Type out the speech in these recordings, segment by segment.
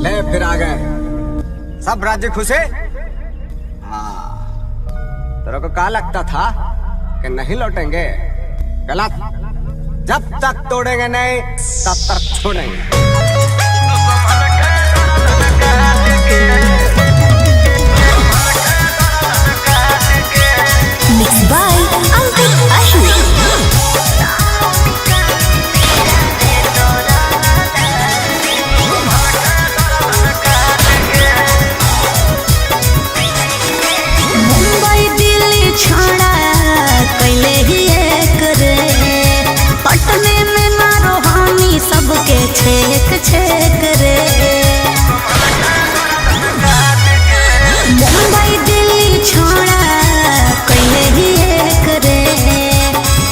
ले फिर आ गए सब राज्य खुशे। हाँ, तेरे को क्या लगता था कि नहीं लौटेंगे? गलत। जब तक तोड़ेंगे नहीं तब तक छोड़ेंगे। Mixed by Alvin Ashmi. छोड़ा कैले ही एक रे, पटने में मारो हामी सबके छेक छेक रे। मुंबई दिल्ली छोड़ा कैले ही एक रे,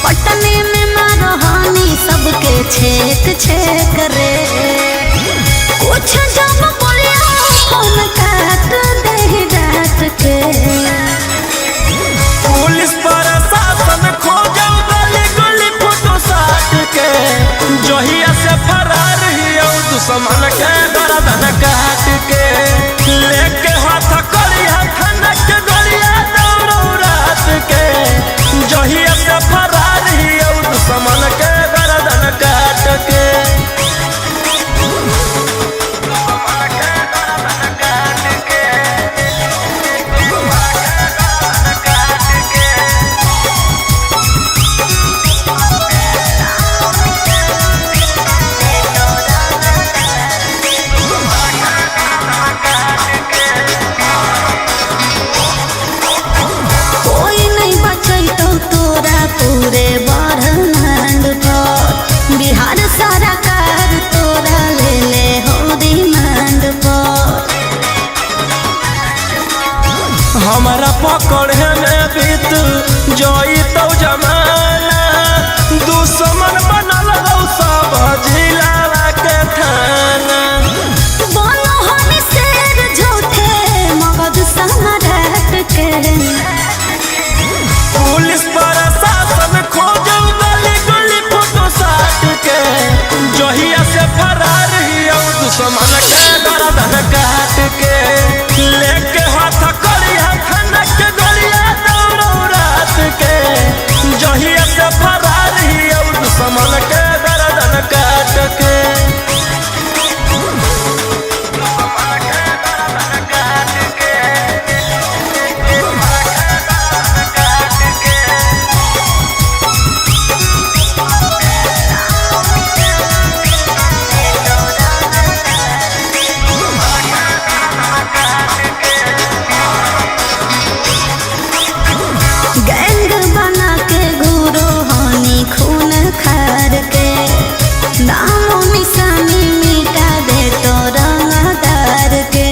पटने में मारो हामी सबके छेक छेक रे। कुछ जब बोलिया फोन काट दे डांट के, पुलिस प्रशासन खोजो गली गली फोटो साट के, जहिया से फरार हियो दुश्मन के गर्दन काट के, लेके हाथ करिया खनक गलिया दौड़ो रात के, जहिया से फरार हियो दुश्मन के गर्दन काट के। पूरे ब्रह्मांड पर बिहार सरकार तोरा ले ले हो डिमांड पर। हमारा पकड़े में बीत जोई तो जमाना, दुश्मन बनल रहो सब जिला के थाना। बोलो हम शेर झूठे मगध सम्राट के, पुलिस प्रशासन खोजो गली गली फोटो साट के, जहिया से फरार हियो दुश्मन के गर्दन काट के, लेके हाथ करिया खनक गलिया दौड़ो रात के, जहिया से फरार हियो दुश्मन के गर्दन काट के। नामो निशानी मिटा दे तो रंगदार के,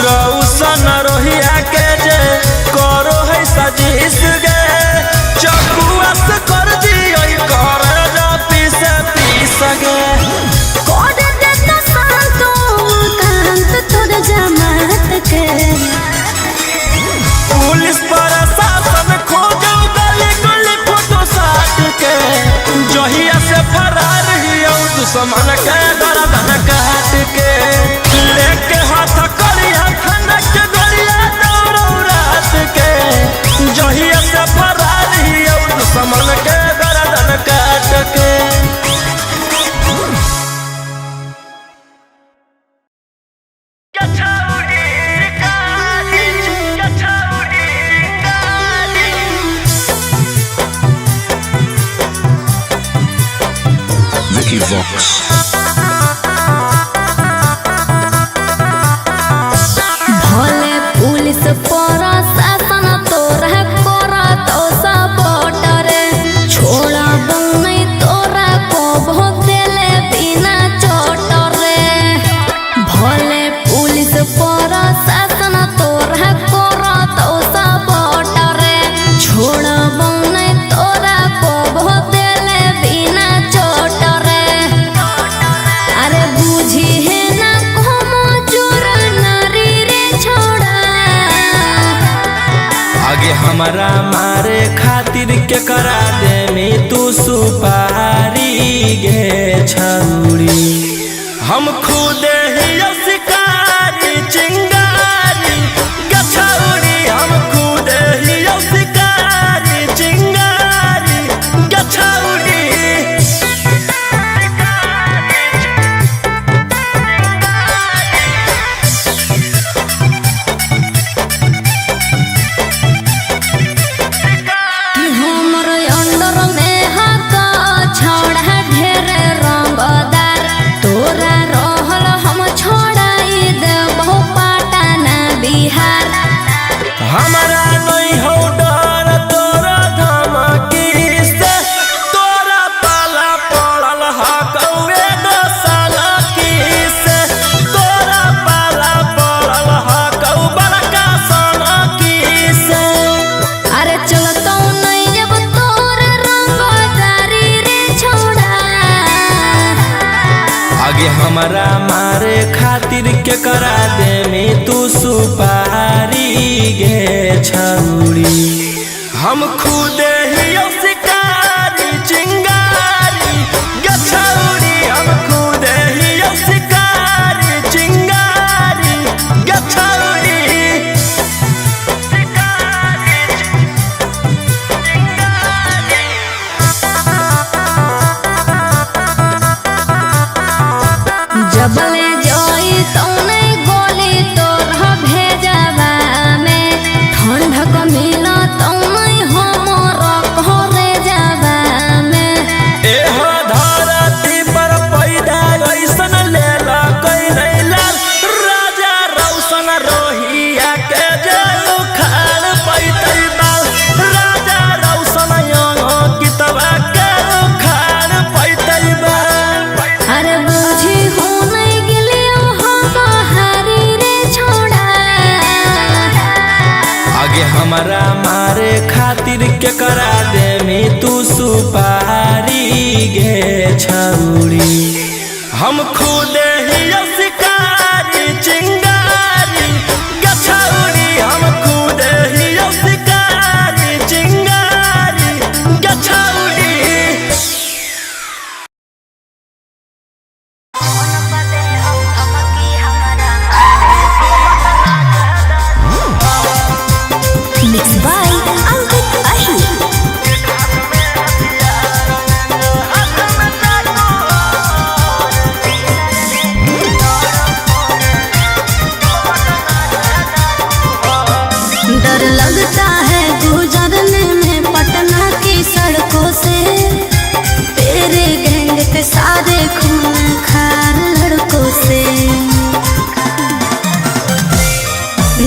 रौशन रोहिया के जे करो है सजीस गे, चकुआ से कर दियो कर जा पीस पीस गे, कर दे तो शांतो कांत तोर जमात के। पुलिस प्रशासन खोजो गली गली फोटो साट के, जहिया से फरार हियो दुश्मन के गर्दन काट के, लेके हाथ करिया खनक गलिया दौड़ो रात के, जहिया से फरार हियो दुश्मन के गर्दन काट के। Vox. भले पुलिस प्रशासन तोरा करा तो सपोर्ट रे, छोड़ा नहीं तोरा को भोग देले बिना चोट रे। भले पुलिस प्रशासन तोरा करा तो सपोर्ट रे, छोड़ा नहीं तोरा को भोग देले बिना चोट रे। अरे बुझी है ना को चोर नारी रे छोड़ा, आगे हमारा मारे खातिर के करा दे में तू सुपारी गे छौरी। आगे हमारा मारे खातिर के करा दे में तू सुपारी गे छौरी। हम खुद ही शिकारी चिंगारी गे छौरी, हम खुद ही शिकारी चिंगारी गे छौरी। जबले जोई तौने गोली तोर भेजबा में ठंडक मिला तौने हमर घरे जाबा में। एहो धरती पर पैदा ऐसन लेला कोई नहीं लाल, राजा रौशन रोहिया के जेल उखाड़ पैतै बाल, राजा रौशन गीतवा के उखाड़ पैतै बाल। अरे बुझी हो नहीं गेलियो हो बहारी रे छोड़ा। आगे हमारा मारे खातिर के करा दे में तू सुपारी गे छौरी। हम खुद ही शिकारी चिंगारी गे छौरी, हम खुद ही शिकारी चिंगारी गे छौरी। Mixed by Ankit Ahi। डर लगता है गुजरने में पटना की सड़कों से, तेरे गैंग के सारे खून खार लड़कों से।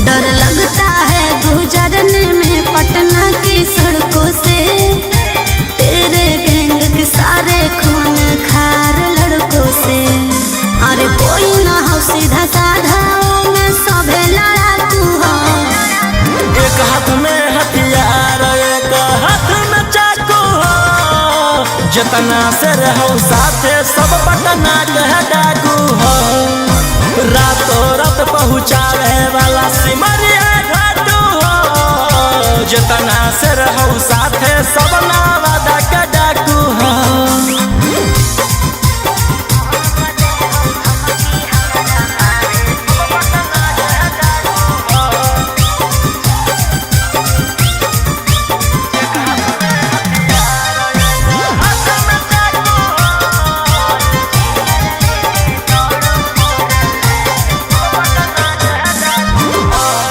डर लगता है गुजरने में पटना की सड़कों से, तेरे गैंग के सारे खून खार लड़कों से। अरे कोई ना हो सीधा साधा में सभे लड़ाकू हो। एक हाथ में हथियार एक हाथ में चाकू हो, जितना से रहो साथे सब पटना के डाकू हो। रातों रात पहुँचावे वाला सिमरिया घाटू हो, जितना से रहो साथे सब नवादा के डाकू हो।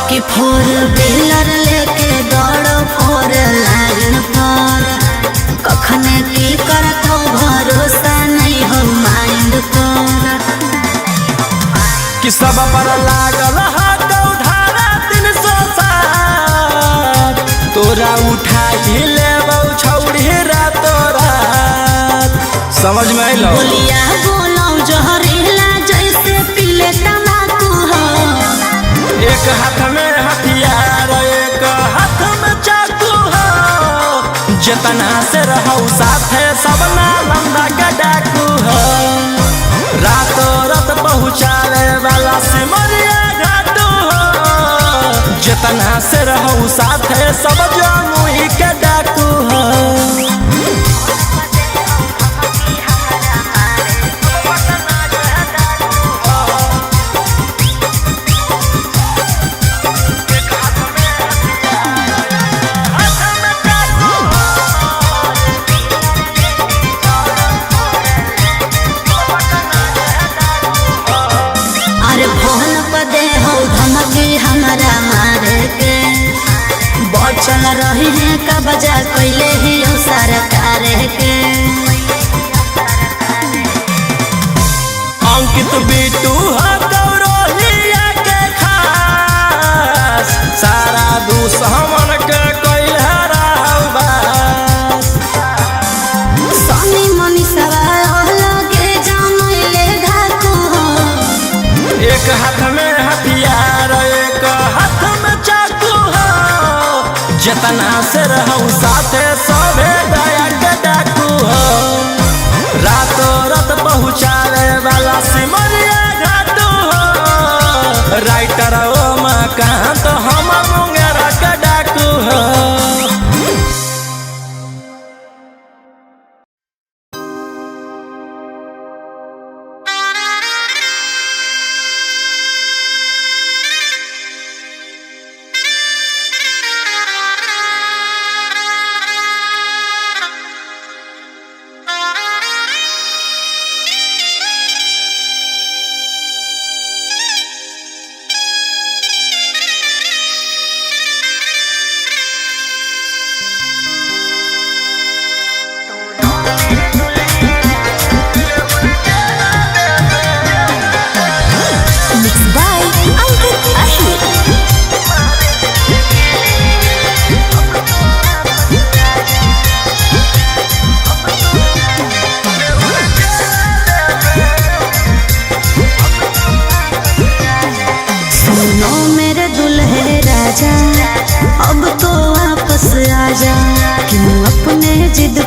कि फोर व्हीलर लेके दौड़ो फोर लाइन पर, कखने की करतो भरोसा नहीं हो माइंड पर। कि सब पर लागल धारा 307, तोरा उठा ही लेबौ छौड़ी रातो रात। समझ में अइलो? बोलिया बोलो जहरीला जैसे पीले तम्बाकू हो। एक हाथ में हथियार एक हाथ में चाकू हो, जितना से रहो साथे सब नालंदा के डाकू हो। रातों रात पहुँचावे वाला सिमरिया घाटू हो, जितना से रहो साथे सब जमुई के डाकू हो। अरे फोन पर दे हो धमकी हमारा मारे के, बचल रही है का बजा कैले ही हो सरकार के। अंकित बिटू गौरवलिया के खास, सारा दुश्मन के कैल हराबास। सनी मनी सवाल लगे जानले धाकू हो। एक हाथ में हथियार एक हाथ में चाकू हो, जितना से रहूं साथे सभे दया के डाकू हो। रातों रात पहुँचावे वाला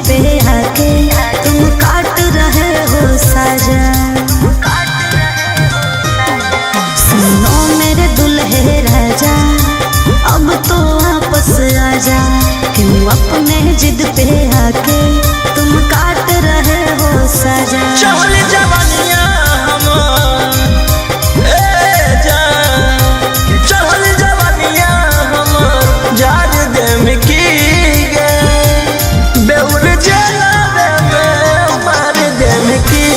पे आके तुम काट रहे हो साजा। सुनो मेरे दुल्हे राजा अब तो वापस आजा, क्यों अपने जिद पे आके तुम काट रहे हो साजा। चढ़ल जवानिया हमर ए जान, चढ़ल जवानिया हमर जार देम की गे, बेउर जलावे में मार देम की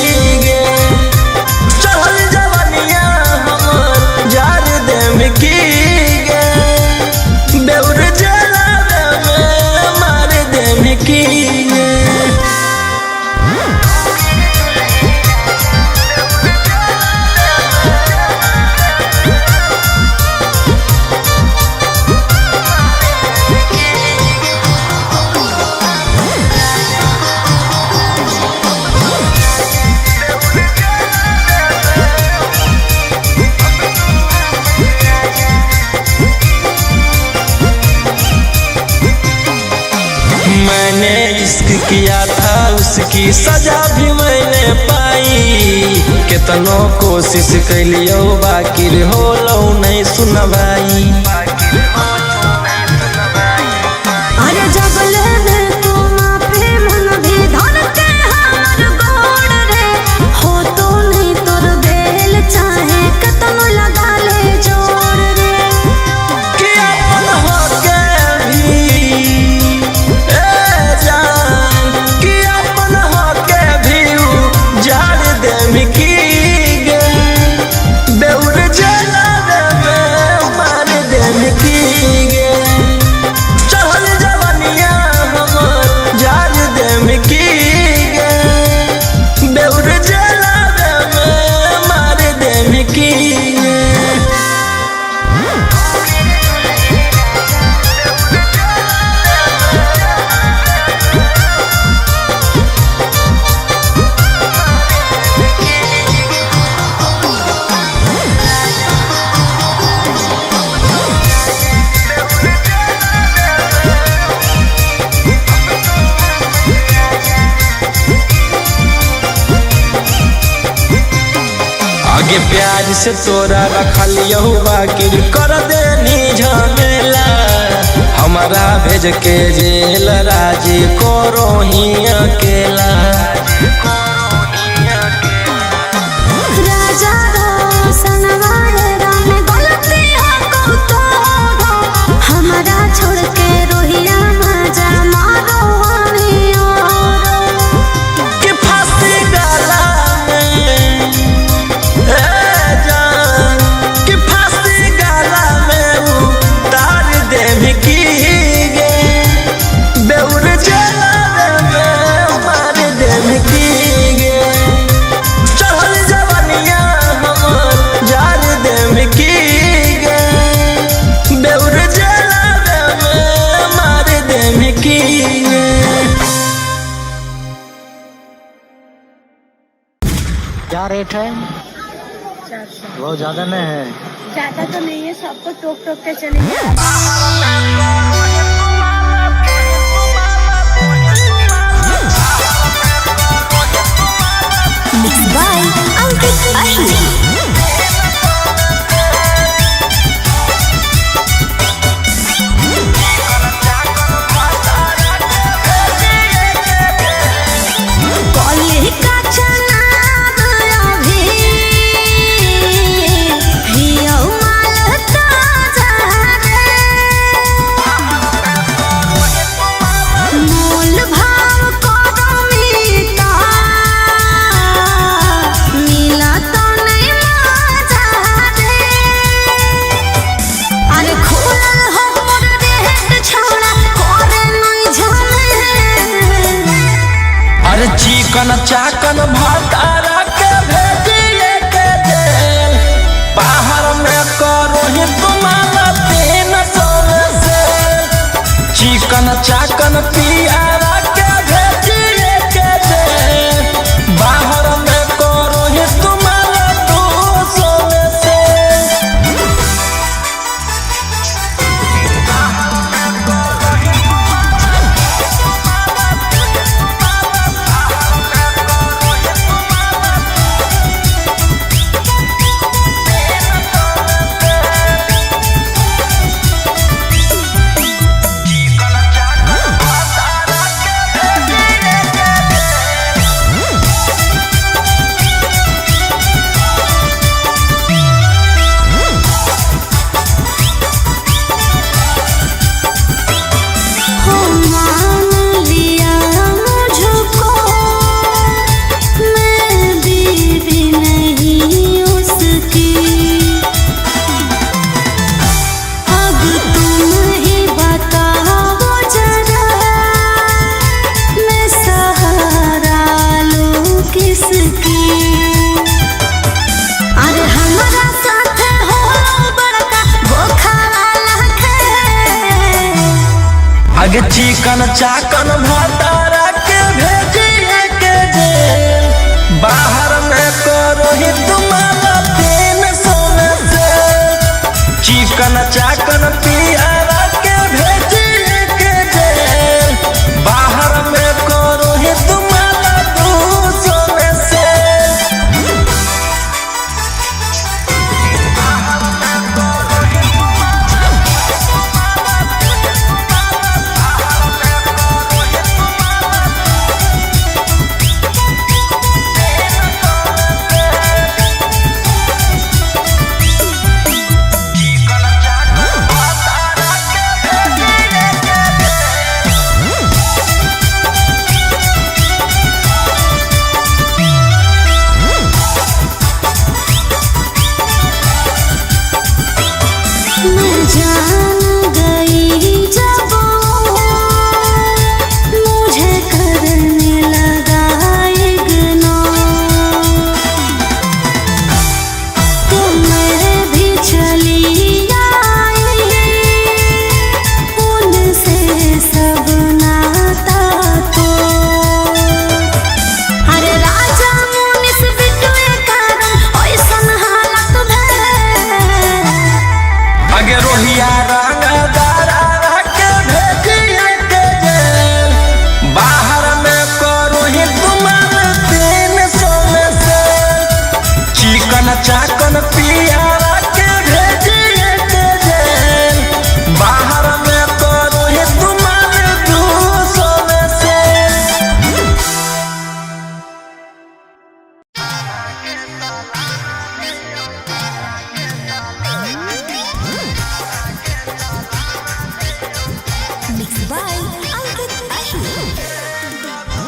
गे। चढ़ल जवानिया हमर जार देम की गे, बेउर जलावे में मार देम की गे। मैंने इश्क किया था उसकी सजा भी मैंने पाई, कितनों कोशिश कैलियो बाकी हो लो नहीं सुनवाई। अरे जब ले तू माफी मन भी धर के हमर गोड़ रे, हो तो नहीं तोर बेल चाहे कतनो लगा ले जोड़ रे। कि अपन होके भी ए जान, कि अपन होके भी उजाड़ देम की गे, बेउर जलावे में मार देम की गे। चढ़ल जवानिया हमर जार देम की गे, बेउर जलावे में मार देम की गे। आगे प्यार से तोरा रखलियो बाकी कर देनी झमेला, हमारा भेज के जेल राजी करो ही अकेला। राजा रोशन वायरा में गलती हो तो हमारा छोड़ के रोहिया मजा मारो हमें और। कि फांसी गला में ए जान, कि फांसी गला में उतार देम की गे, बेउर जलावे में मार देम की गे। चढ़ल जवानिया हमर जार देम की गे, बेउर जलावे में मार देम की गे। क्या रेट है? 400। बहुत ज्यादा नहीं है। ज्यादा तो नहीं है, सबको टोक टोक के चलेंगे। Mixed by Ankit Ashmi। College का चनाब अभी हियो माल ताजा रे, मोल भाव करो मीता मिला तो नहीं मजा रे। अरे खुलल हो मोर रेट छौड़ा करे नहीं झमेला। अरे चिकन चाकन भटारा के भेजिए के जेल, बाहर में करो ही तुम्हारा 300 से। चिकन चाकन पियारा के भेजिए के जेल, बाहर में करो ही तुम्हारा 200 से। चिकन चाकन भतारा के भेजिए के जेल बाहर में करो ही तुम्हारा 300 से चिकन चाकन पियारा के भेजिए के जेल बाहर में करो ही तुम्हारा 200 से मैं जान गई जब मुझे करने लगा इग्नोर तो मैं भी चली आई उनसे सब नाता तो अरे राजा मुनिस बिटुए कारण ऐसन हालत भे आगे रोहिया रंगदारा के भेजिए के जेल बाहर में करो ही तुम्हारे 300 से चिकन चाकन पियारा के भेजिए के जेल बाहर में करो ही तुम्हारे 200 से Mixed by Ankit Ashur.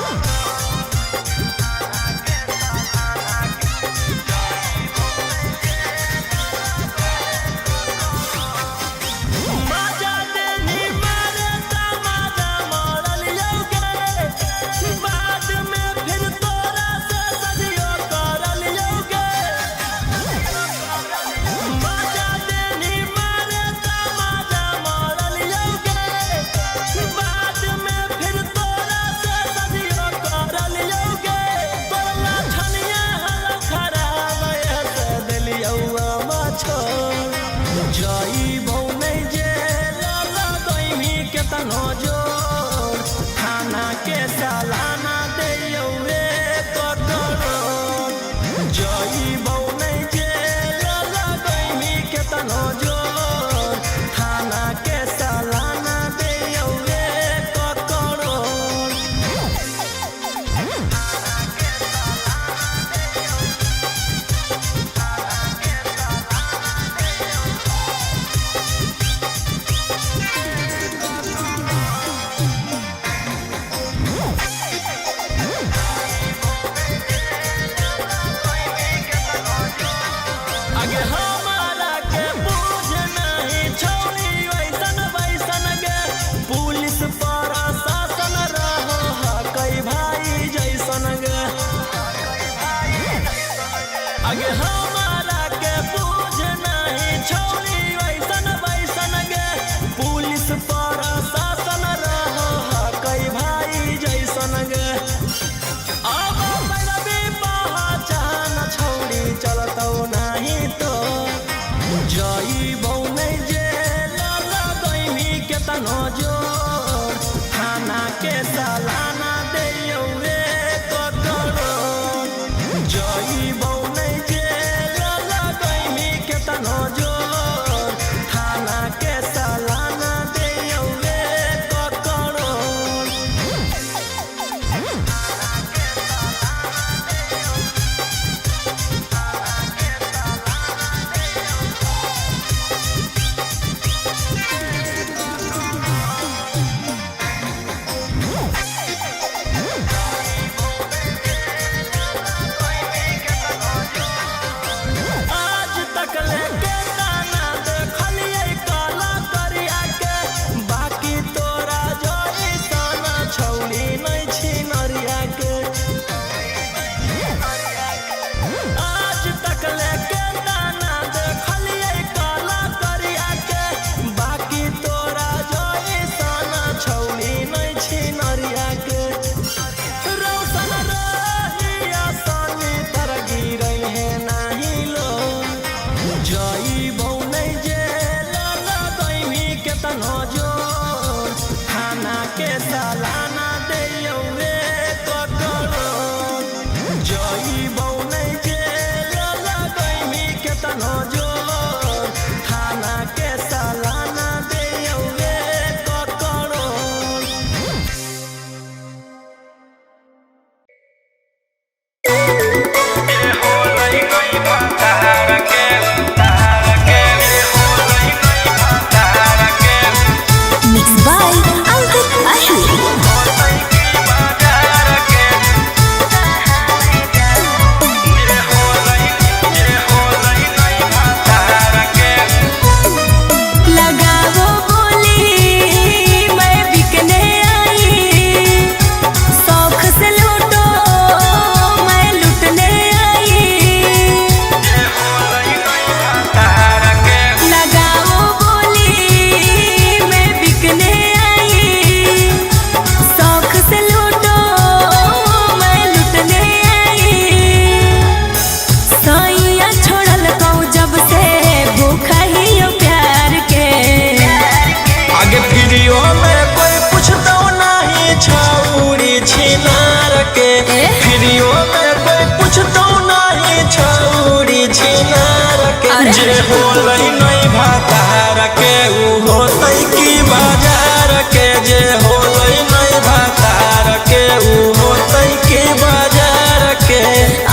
पूछतो नहीं छौरी छिनार के जे होलै नहीं भातार के उ होतै की बाजार के जे होलै नहीं भातार के उ होतै की बाजार के।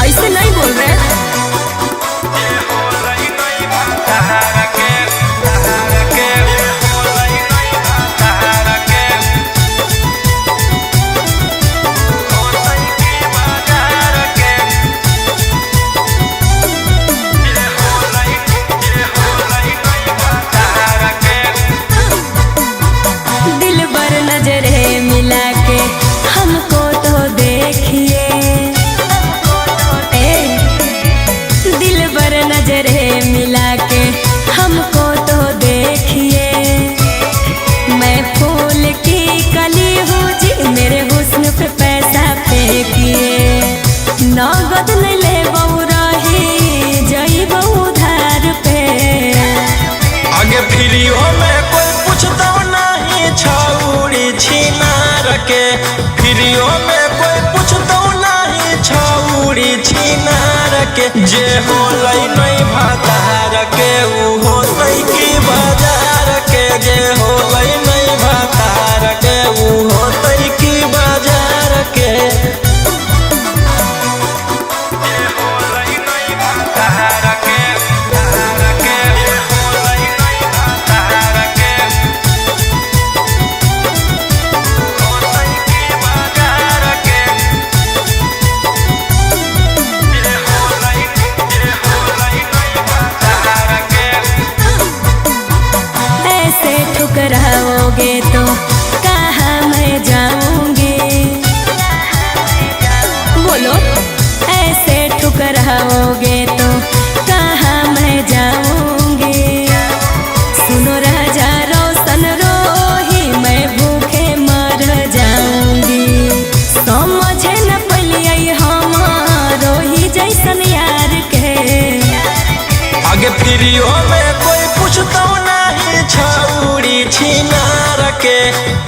ऐसे नहीं बोल रहे। नगद नहीं ले रही जइबो उधार पे। आगे फ्रीओ में कोई पूछतो नहीं छौरी छिनार के फ्रीओ में कोई पूछतो नहीं छौरी छिनार के जे होलै नहीं भातार के उ होतै की बाजार के जे होलै नहीं भातार के उ होतै की बाजार के। ठुकराओगे तो कहाँ मैं जाऊंगी, बोलो ऐसे ठुकराओगे तो कहाँ मैं जाऊंगी। सुनो राजा रोशन रोही मैं भूखे मर जाऊंगी। समझे न पलिए हम रोही जैसन यार के। आगे फ्रीओ में कोई पूछतो नहीं छौरी छिनार के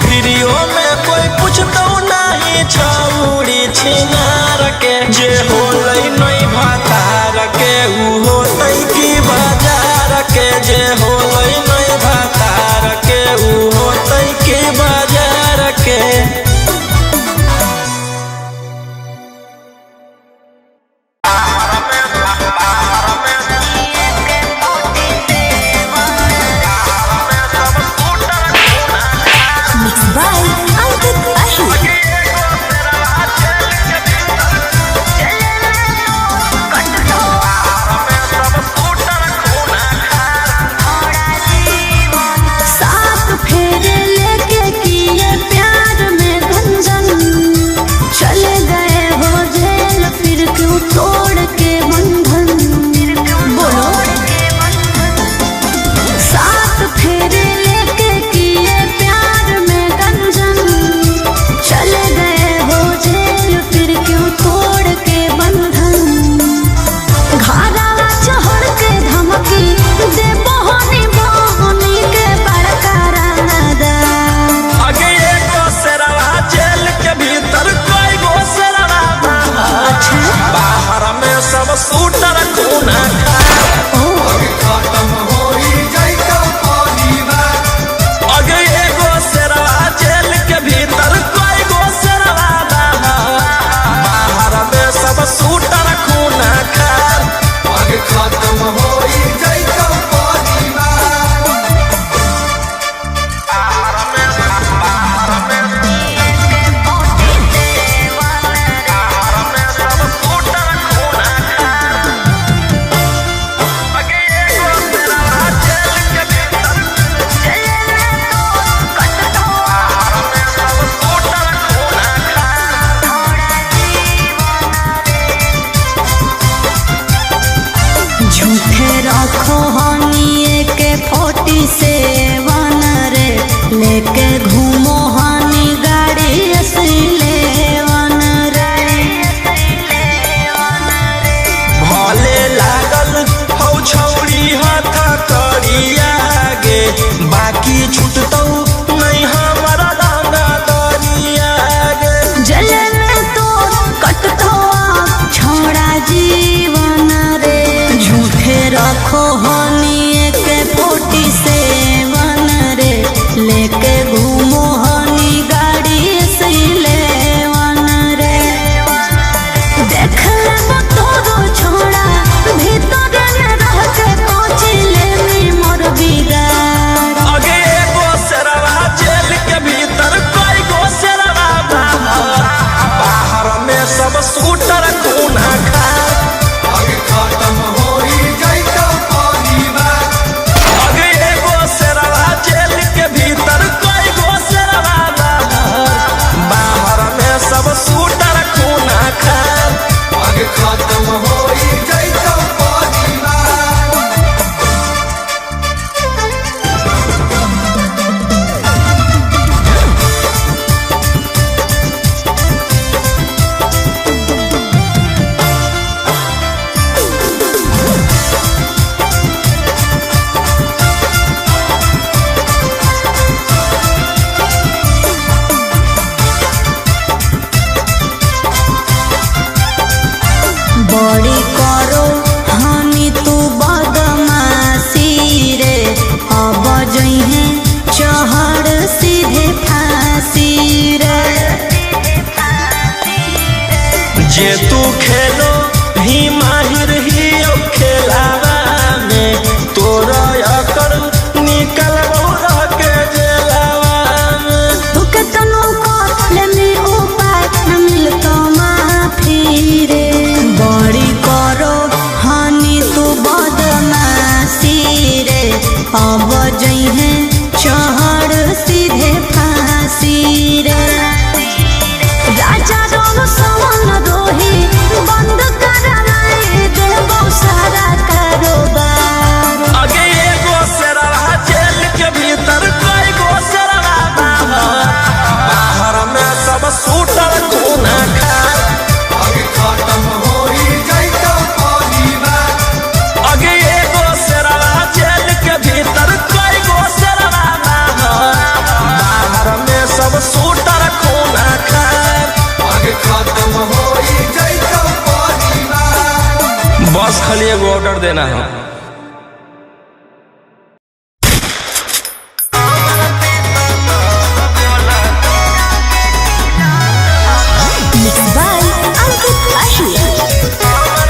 फ्रीओ में कोई पूछतो नहीं छौरी छिनार के जे होलै नहीं भातार के उ होतै की बाजार के जे होलै नहीं भातार के उ होतै की बाजार के। सूटर खूना खा आगे खत्म होई जाइतो परिवार आगे एगो शेरवा जेल के भीतर कई गो शेरवा बाहर में सब सूटर खूना खा आगे खत्म होई जाइतो परिवार बड़ी करो हमी तू बदमाशी रे अब जइहे चहड़ सीधे फांसी रे जे तू खेलो ही माहिर ही खेलावा में तोरा अकर निकल रह के जेलावा में तू केतनो ले में उपाय न मिलतो माफी रे बड़ी करो हनी तू बदमाशी रे अब जइहे चहड़ सीधे फांसी रे राजा रोग सवन रोही बंद कराए देबो सारा कारोबार आगे एगो शेरवा जेल के भीतर कई गो शेरवा बाहर में सब सूटर खूना खा आगे खत्म होई जाइतो परिवार आगे एगो शेरवा जेल के भीतर कई गो शेरवा बाहर में सब सूटर खूना खा आगे खत्म होई जाइतो परिवार बस खाली एगो ऑर्डर देना है Mixed by Ankit Ashi.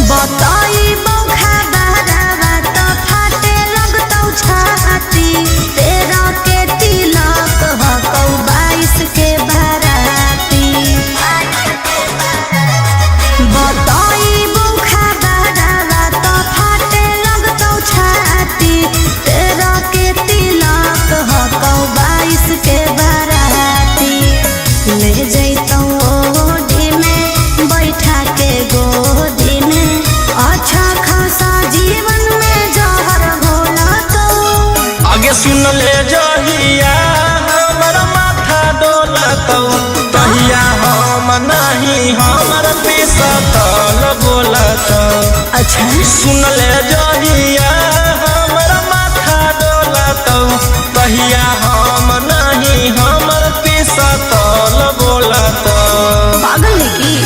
बताई बौखा बारावा तो फाटे लगतौ छाती तेरा के तिलक हकौ 22 के बाराती बताई बौखा बारावा तो फाटे लगतौ छाती तेरा के तिलक हकौ 22 के बाराती ले जैतौ ओढ़ी में बैठा के गोदी में अच्छा खासा जीवन में जहर घोला तो आगे सुन ले जहिया हमर माथा डोलतौ तहिया हम नहीं हमर पिसतल बोलतौ अच्छा सुन ले जहिया हमर माथा डोलतौ तहिया हम नहीं हमर पिसतल बोलतौ पागल है की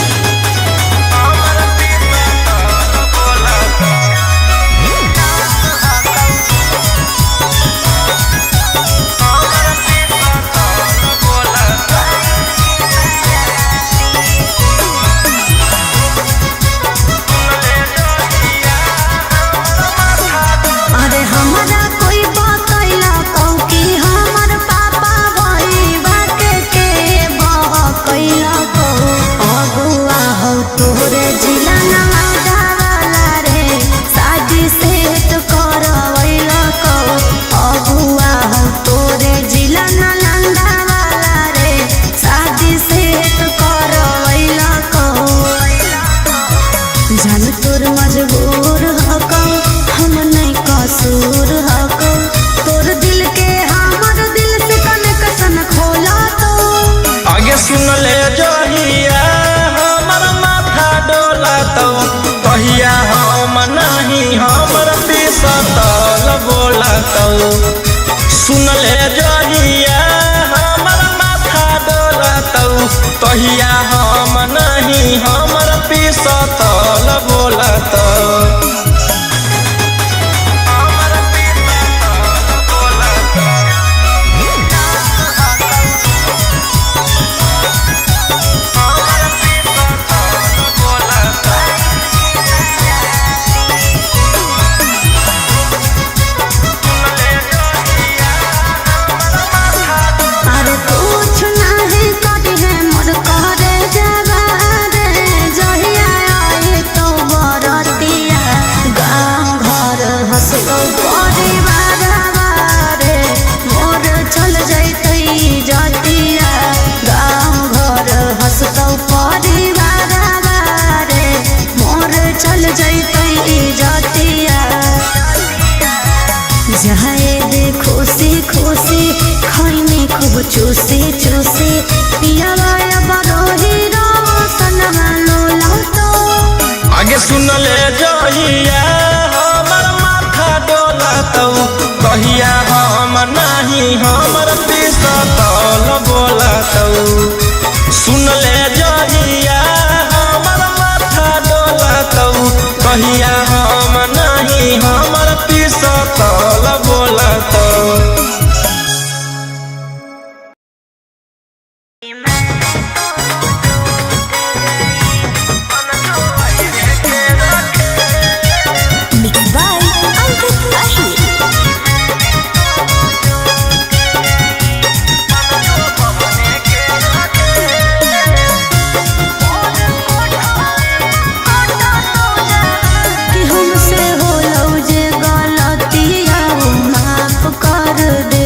अरे हमारा कोई बतैला कहू कि हमर पापा भईबा के बहकैला कहू अगुआ हो तोरे जिला नवादा वाला रे शादी सेट करवैला कहू अगुआ हो तोरे जिला नालंदा वाला रे शादी सेट करवैला कहू जान तोर मजबूर हकौ हम नहीं कसूर हकौ तोर दिल के हमर दिल से कनेक्शन खोला तो आगे सुन ले जहिया हमर माथा डोलतौ तहिया हम नहीं हमर पिसतल बोलतौ सुन ले जहिया हमर माथा डोलतौ तहिया हम नहीं हमर पिसतल बोलतौ चूसी चूसी पियावा बरोही रोशनमा लोला तो आगे सुन ले जहिया हमर माथा डोला तो कहिया हम नहीं हमर पिस्तौल बोला तो सुन ले जहिया हमर माथा डोला तो कहिया हम नहीं हमर पिस्तौल बोला तो कि हमसे हो लौ जे गलतिया माफ कर दे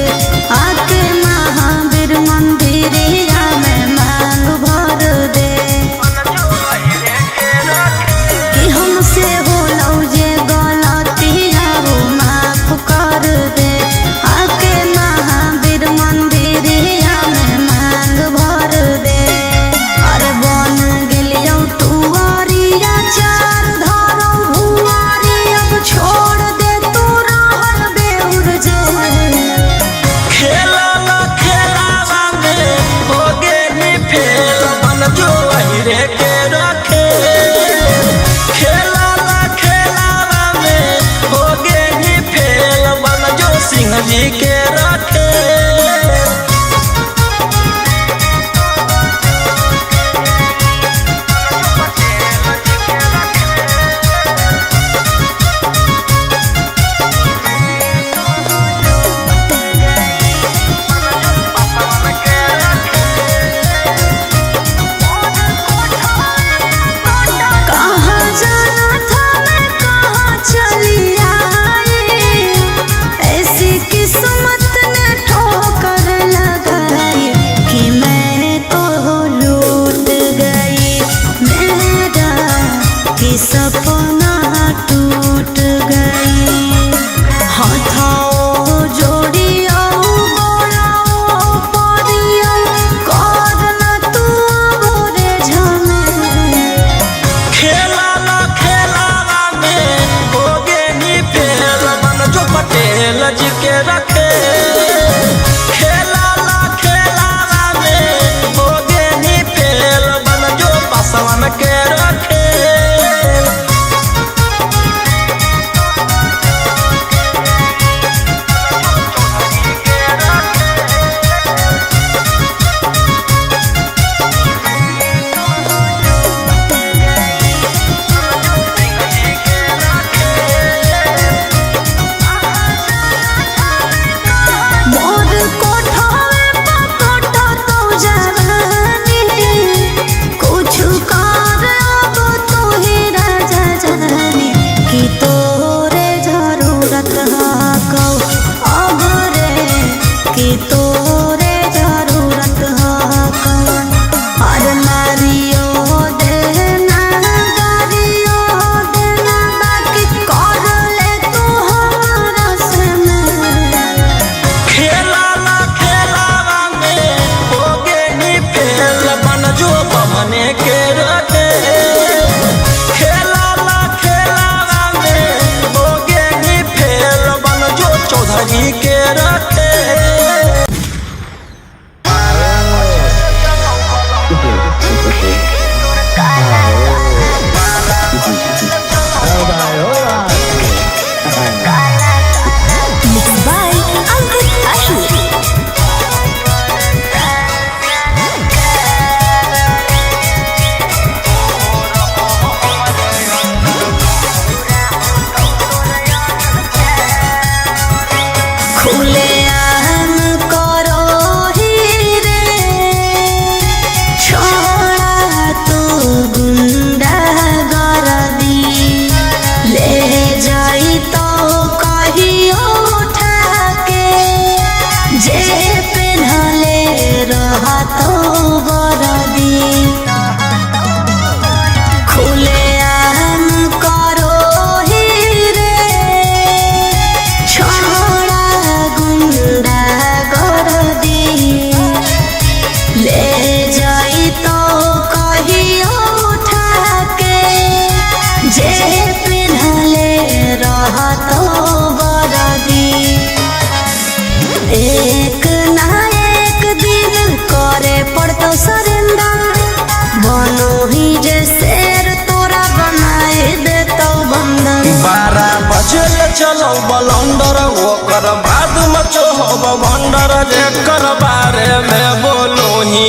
चलो बलंडर ओकर बाद मचो हो बंडर जेकर बारे में बोलो ही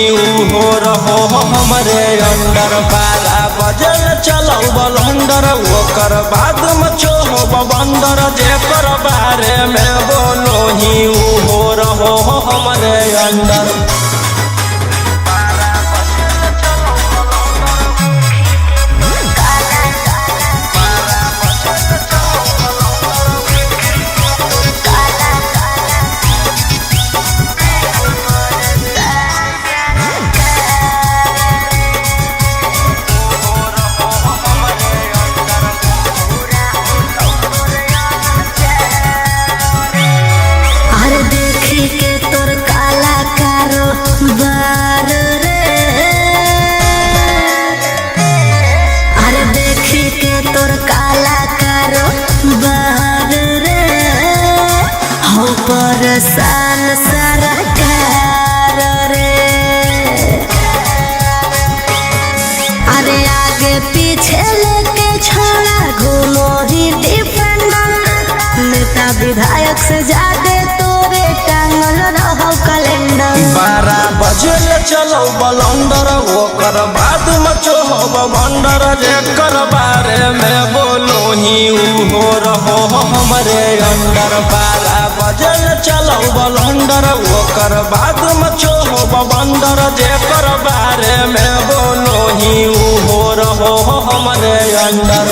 हो रहो हमरे अंडर 12 बजे चलो बलंडर ओकर बाद मचो हो बंडर जेकर बारे में बोलो ही हो रहो हमरे अंडर। सान सरकार रे अरे आगे पीछे लेके छोड़ा घूमो ही डिफेंडर नेता विधायक से ज्यादा तोरे टांगल रहो कैलेंडर। 12 बजे चलो बलंडर ओकर बाद मचो हो बंडर जेकर बारे में बोलो ही हो रहो हमरे अंडर। 12 बजे चलो बलंडर ओकर बाद मचो हो बंडर जेकर बारे में बोलो ही हो रहो हमरे अंडर।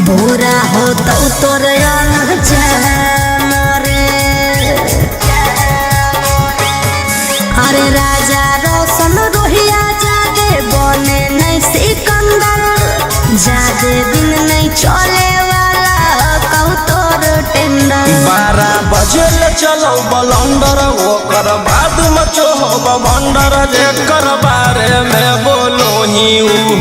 बुरा हो तो तोर अरे राजा रोशन रोहिया जादे बने नहीं सिकंदर जादे दिन नहीं चले वाला कहू तोर टेंडर। 12 बजे चलो बलंडर ओकर बाद मचो हो बंडर जेकर बारे में बोलो ही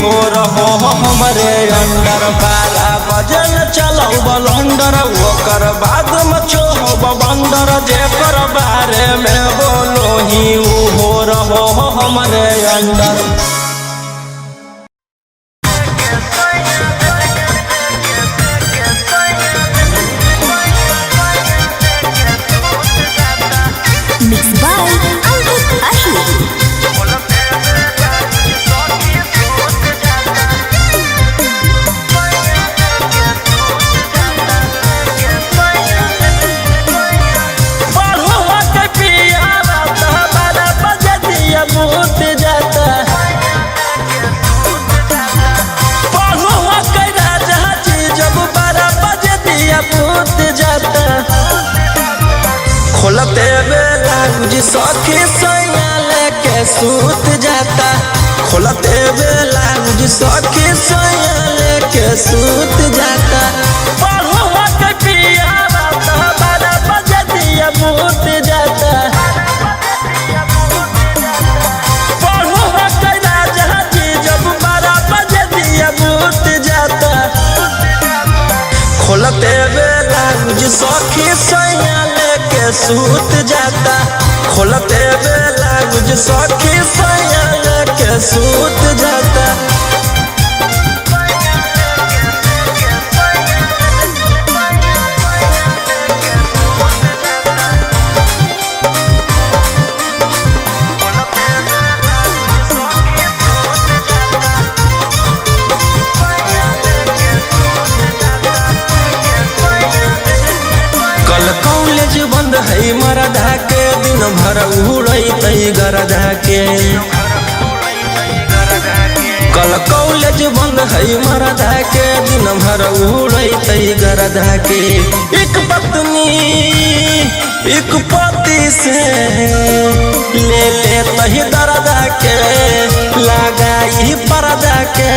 हो रहो हमरे अंडर। 12 बजे चलो बलंडर ओकर बाद मचो हो बंडर जेकर बारे में बोलो ही हो रहो हमरे under. Mixed by Ankit Ashmi। खोलते बेला गुजी सखी सैया लेके सूत जाता। खोलते बेला गुजी सखी सैया लेके सूत जाता। पढ़ो के पिया बात 12 बजे दिया बूत जाता। पढ़ो के राजा जी जब 12 बजे दिया बूत जाता। खोलते बेला गुजी सखी सैया सूत जाता। खोलते बेला गुज सखी सैया लेके सूत जाता। बंद है मरदा के दिन भर उड़ते गरदा के। कल कॉलेज बंद है मरदा के दिन भर उड़ते गरदा के। एक पत्नी एक पति से ले ले तही दर्दा के लगाई पर्दा के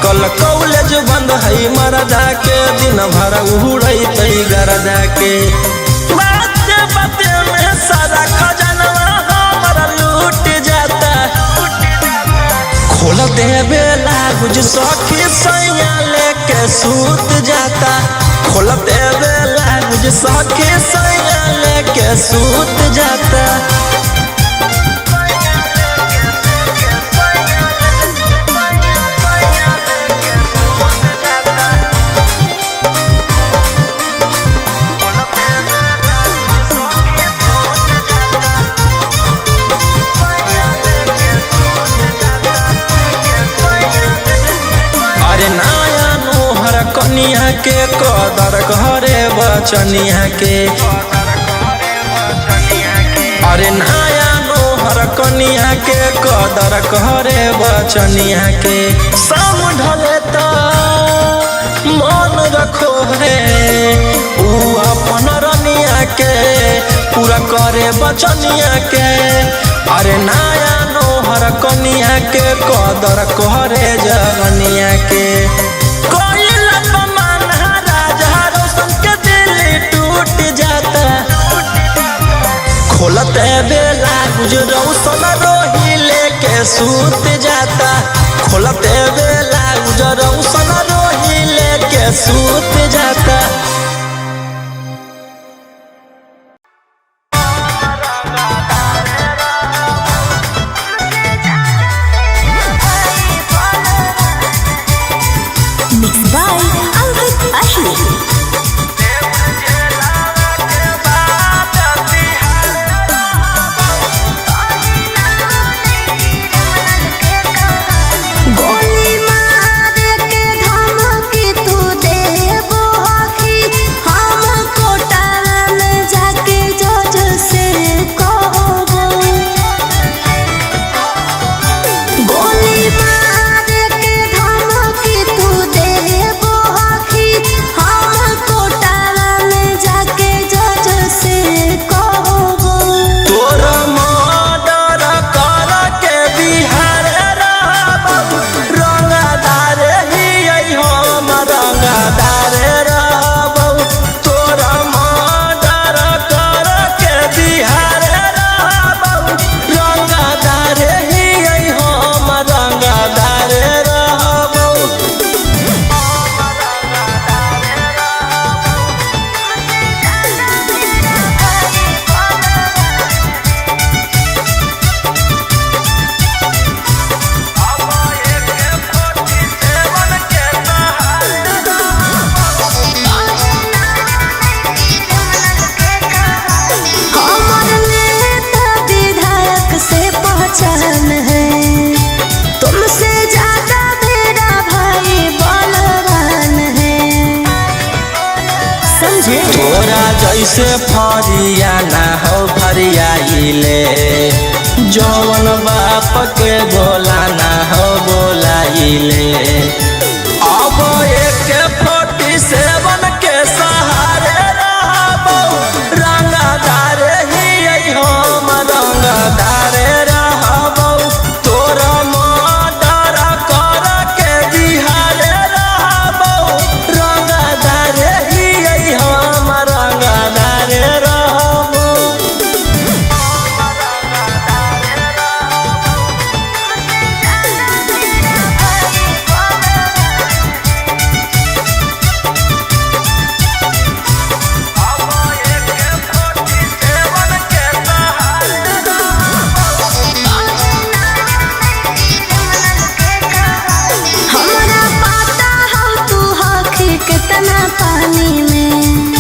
कल कॉलेज बंद है मरदा के दिन भर उड़ई तई गरदा के बाते बाते में सारा खजानवा हमारा लूट जाता खोल देवे लागुज सखी सैया लेके सूत जाता खोल देवे लागुज सखी सैया लेके सूत जाता कनिया के कदर घरे बचनिया के अरे नया नोहर कनिया के कदर घरे बचनिया के शाम ढले तो मन रखो है ऊ अपन रनिया के पूरा करे बचनिया के अरे नया नोहर कनिया के कदर करे जवनिया के खोलते बेला गुजरो सन रोही लेके सूत जाता खोलते बेला गुजरो सन रोही लेके सूत जाता Mixed by Ankit Ashmi. जैसे फरिया ना हो फरियाइले जौन बाप के बोला ना हो बोलाइले अब एक 47 के सहारे रहबो रंगदार ही हम रंगदार रहबो तोरा मर्डर कर के बिहार रहबो रंगदार ही हम रंगदार रहबो हमरा पता हो तू हखी कितना पानी में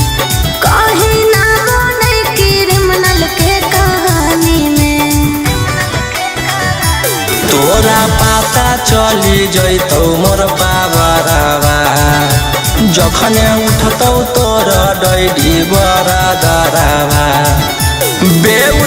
कहीं ना बने क्रिमिनल के कहानी में तोरा पता चली जैतौ मोर बाबरवा जखने उठतौ तोर डैडी बरादरवा बेउ